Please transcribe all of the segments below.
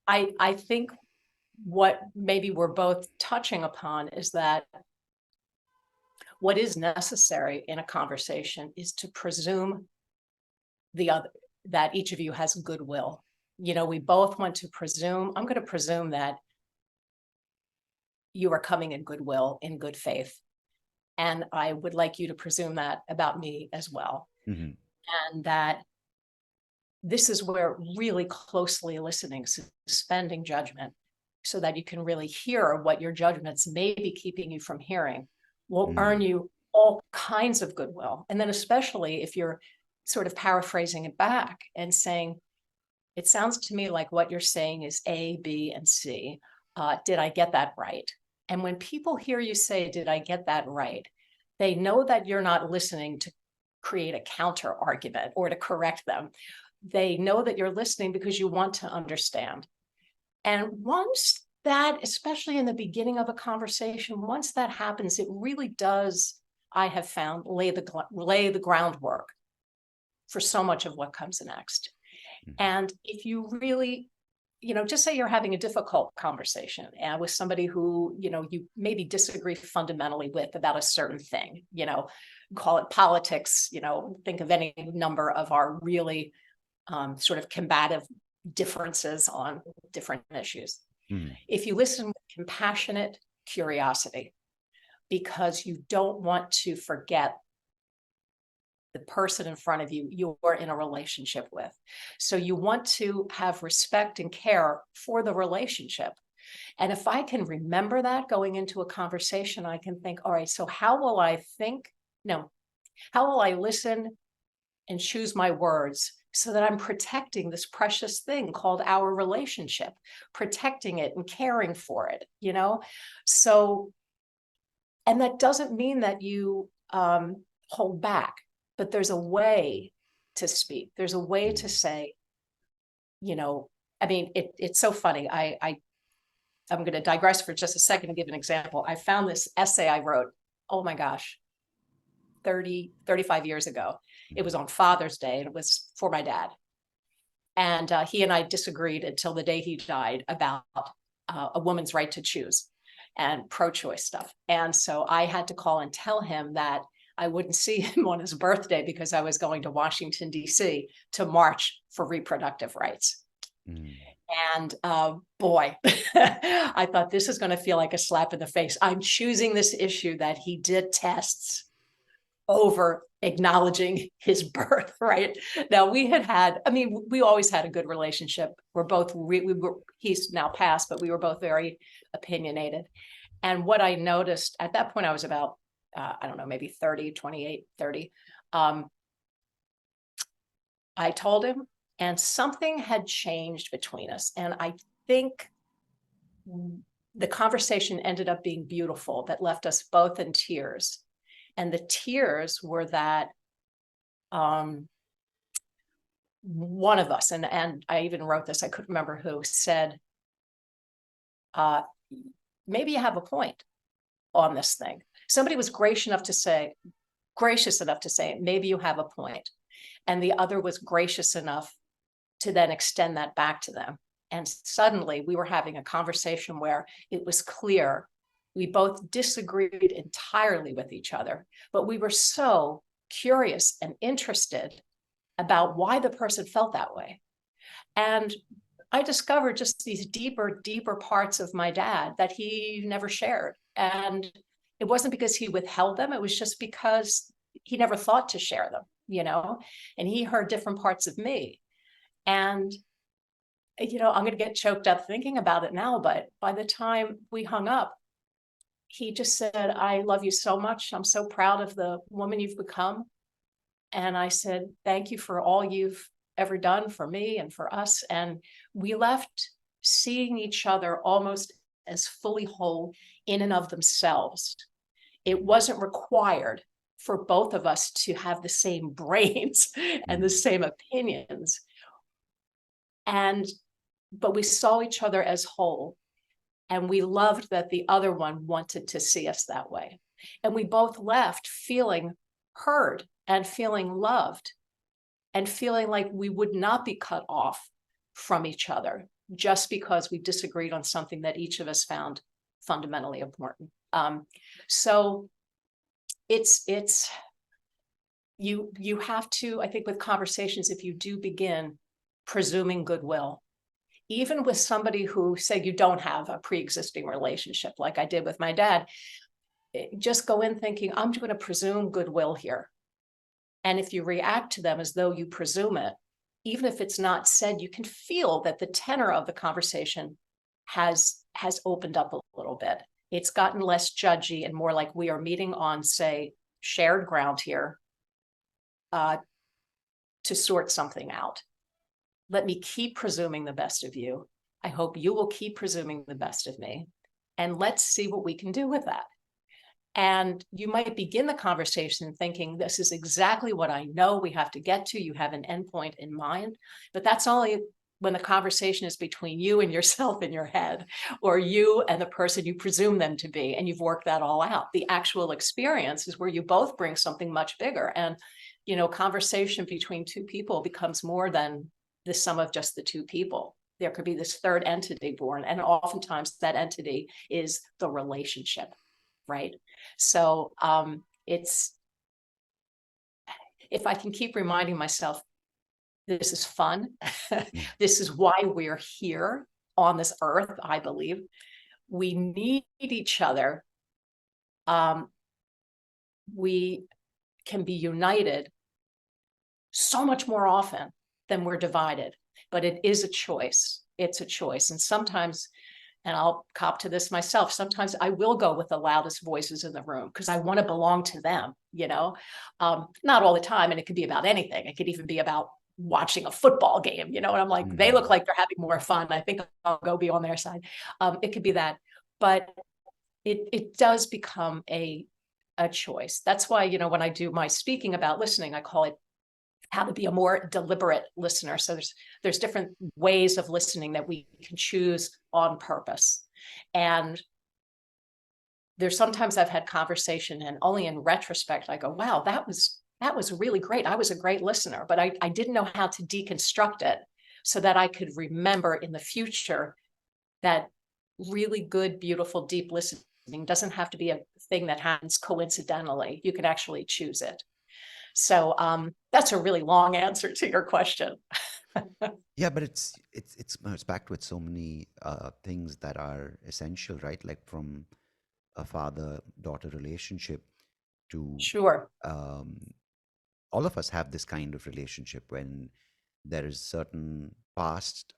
I think what maybe we're both touching upon is that what is necessary in a conversation is to presume the other, that each of you has goodwill. You know, we both want to presume, I'm going to presume that you are coming in goodwill, in good faith. And I would like you to presume that about me as well. Mm-hmm. And that this is where really closely listening, suspending judgment, so that you can really hear what your judgments may be keeping you from hearing, will earn you all kinds of goodwill. And then especially if you're sort of paraphrasing it back and saying, it sounds to me like what you're saying is A, B, and C. Did I get that right? And when people hear you say, did I get that right? They know that you're not listening to create a counter argument or to correct them. They know that you're listening because you want to understand. And once that, especially in the beginning of a conversation, once that happens, it really does, I have found, lay the groundwork for so much of what comes next. And if you really, you know, just say you're having a difficult conversation and with somebody who, you know, you maybe disagree fundamentally with about a certain thing, you know, call it politics, you know, think of any number of our really sort of combative differences on different issues. Mm-hmm. If you listen with compassionate curiosity, because you don't want to forget the person in front of you you're in a relationship with. So you want to have respect and care for the relationship. And if I can remember that going into a conversation, I can think, all right, so how will I think? No, how will I listen and choose my words so that I'm protecting this precious thing called our relationship, protecting it and caring for it, you know? So, and that doesn't mean that you hold back, but there's a way to speak. There's a way to say, you know, I mean, it's so funny. I'm going to digress for just a second and give an example. I found this essay I wrote, oh my gosh, 35 years ago. It was on Father's Day and it was for my dad. And he and I disagreed until the day he died about a woman's right to choose and pro-choice stuff. And so I had to call and tell him that I wouldn't see him on his birthday because I was going to Washington, D.C. to march for reproductive rights. And boy, I thought this is going to feel like a slap in the face. I'm choosing this issue that he detests over acknowledging his birth, right? Now I mean, we always had a good relationship. We're both, he's now passed, but we were both very opinionated. And what I noticed at that point, I was about, I don't know, maybe 30, 28, 30. I told him, and something had changed between us. And I think the conversation ended up being beautiful, that left us both in tears. And the tears were that one of us, and I even wrote this, I couldn't remember who, said, maybe you have a point on this thing. Somebody was gracious enough to say, maybe you have a point. And the other was gracious enough to then extend that back to them. And suddenly we were having a conversation where it was clear we both disagreed entirely with each other, but we were so curious and interested about why the person felt that way. And I discovered just these deeper parts of my dad that he never shared. And it wasn't because he withheld them. It was just because he never thought to share them, you know, and he heard different parts of me. And, you know, I'm going to get choked up thinking about it now, but by the time we hung up, he just said, I love you so much. I'm so proud of the woman you've become. And I said, thank you for all you've ever done for me and for us. And we left seeing each other almost as fully whole in and of themselves. It wasn't required for both of us to have the same brains and the same opinions. But we saw each other as whole. And we loved that the other one wanted to see us that way. And we both left feeling heard and feeling loved and feeling like we would not be cut off from each other, just because we disagreed on something that each of us found fundamentally important. So it's you have to, I think, with conversations, if you do begin presuming goodwill, even with somebody who, say, you don't have a pre-existing relationship, like I did with my dad, just go in thinking, I'm going to presume goodwill here. And if you react to them as though you presume it, even if it's not said, you can feel that the tenor of the conversation has opened up a little bit. It's gotten less judgy and more like we are meeting on, say, shared ground here to sort something out. Let me keep presuming the best of you. I hope you will keep presuming the best of me. And let's see what we can do with that. And you might begin the conversation thinking, this is exactly what I know we have to get to. You have an endpoint in mind, but that's only when the conversation is between you and yourself in your head, or you and the person you presume them to be, and you've worked that all out. The actual experience is where you both bring something much bigger. And, you know, conversation between two people becomes more than the sum of just the two people. There could be this third entity born, and oftentimes that entity is the relationship, right? So it's, if I can keep reminding myself, this is fun. This is why we're here on this earth, I believe. We need each other. We can be united so much more often than we're divided, but it is a choice. It's a choice. And sometimes, and I'll cop to this myself, sometimes I will go with the loudest voices in the room because I want to belong to them, you know, not all the time. And it could be about anything. It could even be about watching a football game, you know, and I'm like, they look like they're having more fun. I think I'll go be on their side. It could be that, but it does become a choice. That's why, you know, when I do my speaking about listening, I call it how to be a more deliberate listener. So there's different ways of listening that we can choose on purpose. And there's sometimes I've had conversation and only in retrospect, I go, wow, that was really great. I was a great listener, but I didn't know how to deconstruct it so that I could remember in the future that really good, beautiful, deep listening doesn't have to be a thing that happens coincidentally. You can actually choose it. So that's a really long answer to your question. Yeah, but it's packed with so many things that are essential, right? Like from a father-daughter relationship to Sure. um, all of us have this kind of relationship when there is certain past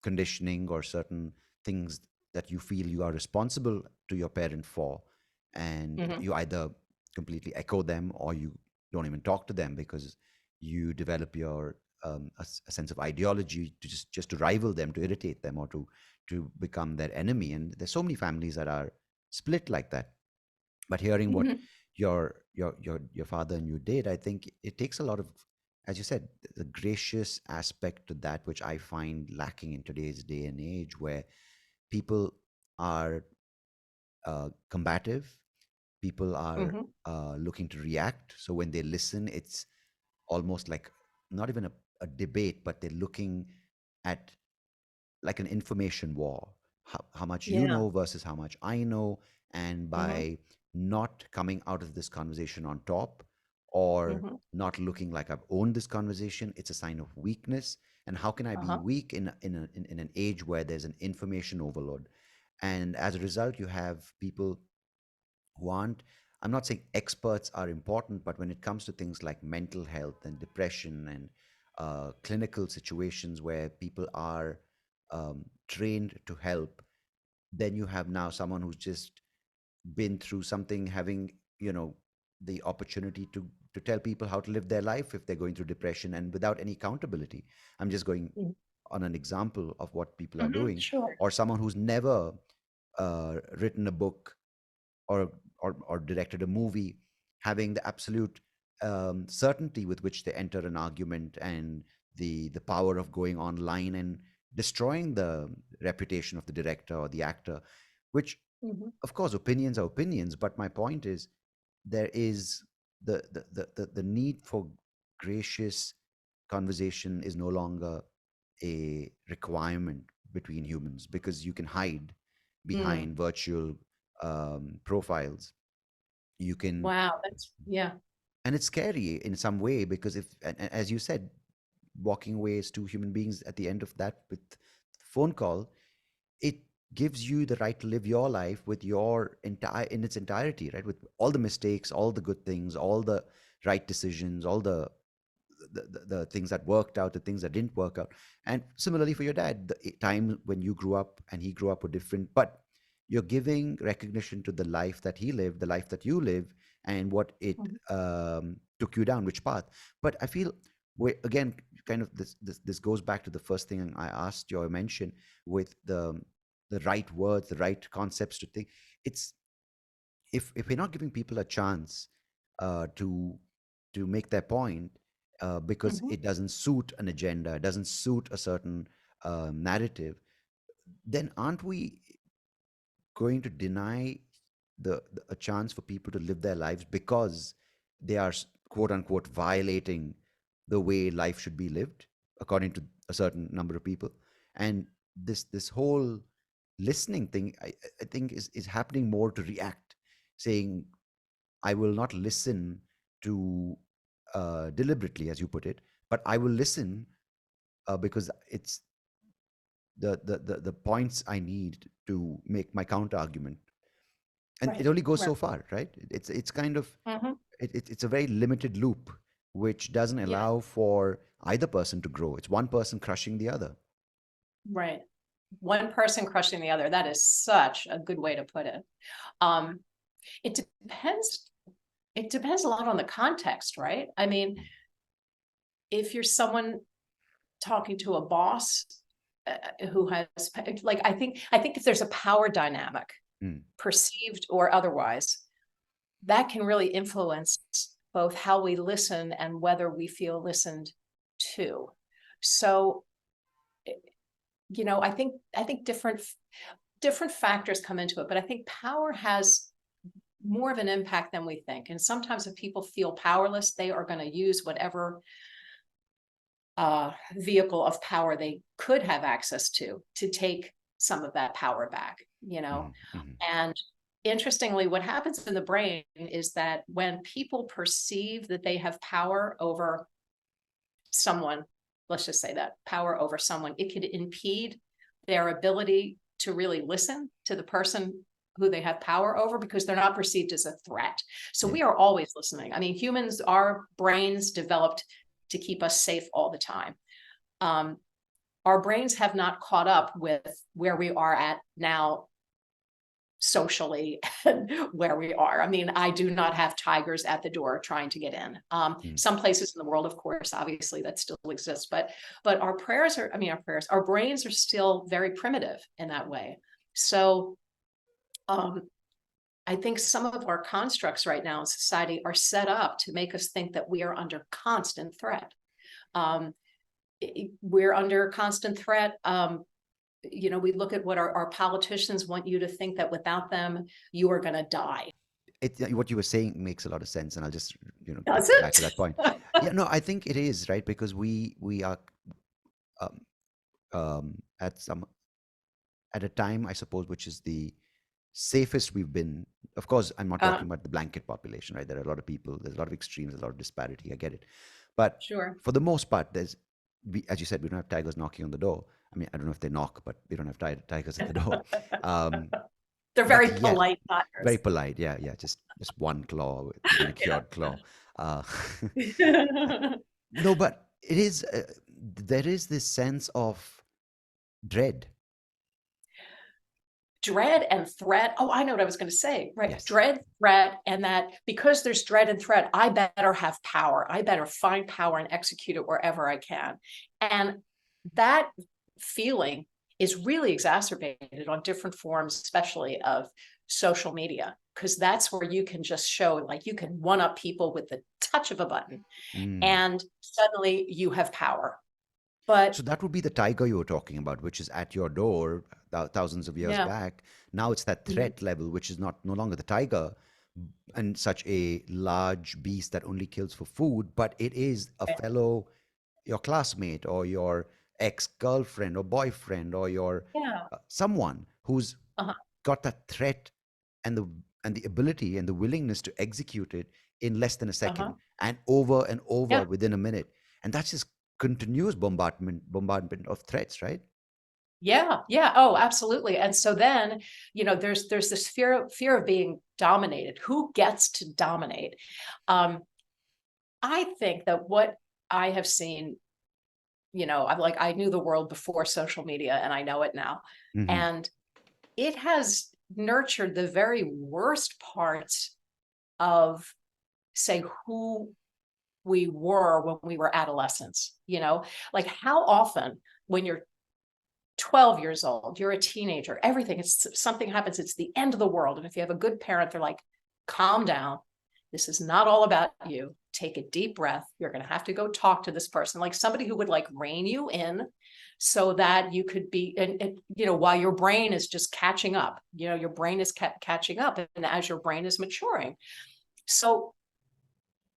conditioning or certain things that you feel you are responsible to your parent for, and Mm-hmm. you either completely echo them or you don't even talk to them because you develop your a sense of ideology to just to rival them, to irritate them, or to become their enemy. And there's so many families that are split like that. But hearing what Mm-hmm. your father and you did, I think it takes a lot of, as you said, the gracious aspect to that, which I find lacking in today's day and age, where people are combative, people are Mm-hmm. looking to react. So when they listen, it's almost like not even a debate, but they're looking at like an information war. How much you Yeah. know versus how much I know. And Mm-hmm. by not coming out of this conversation on top, or Mm-hmm. not looking like I've owned this conversation, it's a sign of weakness. And how can I be Uh-huh. weak in an age where there's an information overload? And as a result, you have people who aren't, I'm not saying experts are important, but when it comes to things like mental health and depression and clinical situations where people are trained to help, then you have now someone who's just been through something, having, you know, the opportunity to tell people how to live their life if they're going through depression, and without any accountability. I'm just going on an example of what people are Mm-hmm. doing. Sure. Or someone who's never written a book, or, or directed a movie, having the absolute certainty with which they enter an argument, and the power of going online and destroying the reputation of the director or the actor, which, Mm-hmm. of course, opinions are opinions, but my point is there is the need for gracious conversation is no longer a requirement between humans, because you can hide Mm. behind virtual profiles. You can, Wow, that's yeah. and it's scary in some way, because if, and as you said, walking away as two human beings at the end of that with phone call, it gives you the right to live your life with your entire, in its entirety, right, with all the mistakes, all the good things, all the right decisions, all the things that worked out, the things that didn't work out. And similarly for your dad, the time when you grew up and he grew up were different, but you're giving recognition to the life that he lived, the life that you live, and what it Mhm. took you down, which path. But I feel, we again, kind of this goes back to the first thing I asked you or mentioned, with the right words, the right concepts to think. It's, if we're not giving people a chance to make their point, because Mhm. it doesn't suit an agenda, it doesn't suit a certain narrative, then aren't we going to deny a chance for people to live their lives, because they are quote unquote violating the way life should be lived according to a certain number of people? And this whole listening thing, I think is happening more to react, saying, I will not listen to deliberately, as you put it, but I will listen because it's the points I need to make my counter argument. And it Right. only goes Right. so far, right? It's kind of, Mhm. it's a very limited loop, which doesn't Yeah. allow for either person to grow. It's one person crushing the other. Right. One person crushing the other. That is such a good way to put it. Um, it depends. It depends a lot on the context, right? I mean, Mm, if you're someone talking to a boss who has, like, I think if there's a power dynamic, mm, perceived or otherwise, that can really influence both how we listen and whether we feel listened to. So, I think different factors come into it, but I think power has more of an impact than we think. And sometimes if people feel powerless, they are going to use whatever vehicle of power they could have access to take some of that power back. mm, mm, And interestingly, what happens in the brain is that when people perceive that they have power over someone, let's just say that power over someone, it could impede their ability to really listen to the person who they have power over, because they're not perceived as a threat. So yeah. we are always listening. I mean, humans, our brains developed to keep us safe all the time. Um, our brains have not caught up with where we are at now socially and where we are. I mean, I do not have tigers at the door trying to get in. Mm, Some places in the world, of course, obviously that still exists, but our prayers are, I mean, our brains are still very primitive in that way. So um, I think some of our constructs right now in society are set up to make us think that we are under constant threat. Um, we're under constant threat. We look at what our politicians want you to think, that without them, you are going to die. what you were saying makes a lot of sense, and I'll just, get Does back to that point. it? Yeah, no, I think it is right, because we are um, at some, at a time, I suppose, which is the safest we've been. Of course, I'm not uh, talking about the blanket population, right? There are a lot of people, there's a lot of extremes, there's a lot of disparity. I get it. But sure. for the most part, as you said, we don't have tigers knocking on the door. I mean, I don't know if they knock, but we don't have tigers at the door. Um, They're but very yeah, polite very tigers. polite. Yeah, yeah. Just one claw, manicured claw. Uh, Yeah. no, but it is, there is this sense of dread. Dread and threat. Oh, I know what I was going to say. Right. Yes. Dread, threat, and that because there's dread and threat, I better have power. I better find power and execute it wherever I can. And that feeling is really exacerbated on different forms, especially of social media, because that's where you can just show, like, you can one up people with the touch of a button, Mm. and suddenly you have power. But So that would be the tiger you were talking about, which is at your door thousands of years yeah, back. Now it's that mhm, threat level, which is not no longer the tiger and such a large beast that only kills for food, but it is a fellow, your classmate or your ex-girlfriend or boyfriend or your Yeah. someone who's Uh-huh. got that threat and the ability and the willingness to execute it in less than a Uh-huh. second and over Yeah. within a minute. And that's just continuous bombardment of threats, right? Yeah. Yeah. Oh, absolutely. And so then, there's this fear of being dominated. Who gets to dominate? Um, I think that what I have seen, I knew the world before social media and I know it now. Hmm. And it has nurtured the very worst parts of, say, who we were when we were adolescents. Like how often when you're 12 years old, you're a teenager, everything, it's something happens, it's the end of the world. And if you have a good parent, they're like, calm down. This is not all about you. Take a deep breath. You're going to have to go talk to this person, like somebody who would like rein you in so that you could be, and while your brain is just catching up, your brain is catching up. And as your brain is maturing. So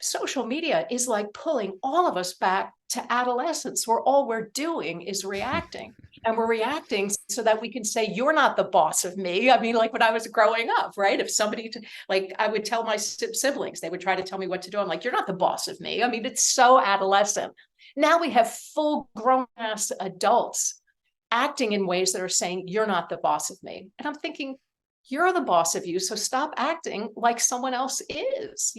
social media is like pulling all of us back to adolescence, where all we're doing is reacting. And we're reacting so that we can say, you're not the boss of me. I mean, like when I was growing up, right? If somebody, like I would tell my siblings, they would try to tell me what to do. I'm like, you're not the boss of me. I mean, it's so adolescent. Now we have full grown ass adults acting in ways that are saying, you're not the boss of me. And I'm thinking, you're the boss of you. So stop acting like someone else is,